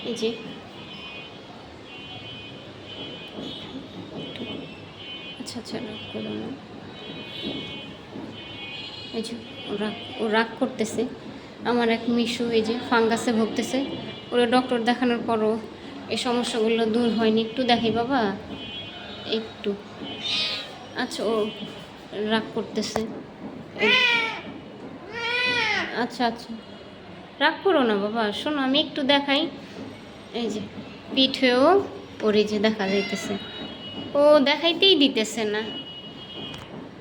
এই যে আচ্ছা আচ্ছা, রাগ করো না। এই যে ও রাগ করতেছে। আমার এক মিশু এই যে ফাঙ্গাসে ভুগতেছে, ওরা ডক্টর দেখানোর পরও এই সমস্যাগুলো দূর হয়নি। একটু দেখাই বাবা, একটু। আচ্ছা, ও রাগ করতেছে। আচ্ছা আচ্ছা, রাগ করো না বাবা, শোনো আমি একটু দেখাই। এই যে পিঠেও ওর এই যে দেখা যাইতেছে, ও দেখাইতেই দিতেছে না।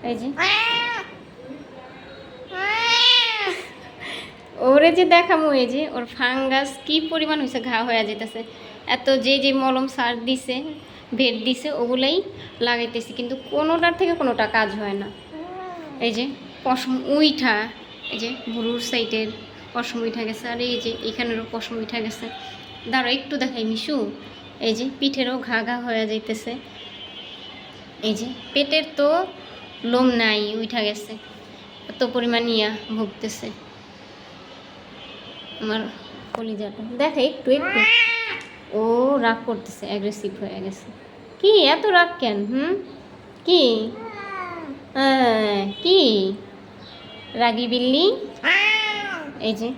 এই যে ওরে যে দেখামো, এই যে ওর ফাঙ্গাস কি পরিমাণ হয়েছে, ঘা হয়ে যেতেছে। এত যে যে মলম সার দিছে, ভেট দিছে, ওগুলাই লাগাইতেছি, কিন্তু কোনোটার থেকে কোনোটা কাজ হয় না। এই যে পশম উইঠা, এই যে বুড়ুর সাইডের পশম উঠা গেছে, আর এই যে এখানেরও পশম উঠা গেছে। দাঁড়া একটু দেখাই মিশু, এই যে পিঠেরও ঘা ঘা হয়ে যাইতেছে। এই যে পেটের তো লোম নাই, উঠা গেছে, এত পরিমাণ ইয়া ভুগতেছে আমার কলিজাটা। দেখা একটু একটু, ও রাগ করতেছে, অ্যাগ্রেসিভ হয়ে গেছে। কি এত রাগ কেন? কি কি রাগি বিল্লি? এই যে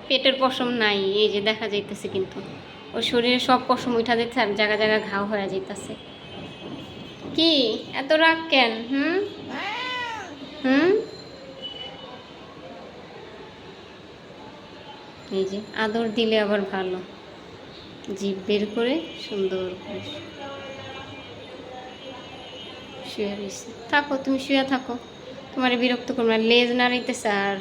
পেটের পশম নাই, এই যে দেখা যাইতেছে, কিন্তু ওর শরীরে সব পশম উঠা যাচ্ছে, আর জায়গা জায়গা ঘাও হয়ে যাইতেছে। কি এত রাগ কেন? হুম এই যে আদর দিলে আবার ভালো, জিভ বের করে সুন্দর করে শুয়ে রয়েছে। থাকো, তুমি শুয়ে থাকো, তোমার বিরক্ত করবে না, লেজ নাড়াইতেছে আর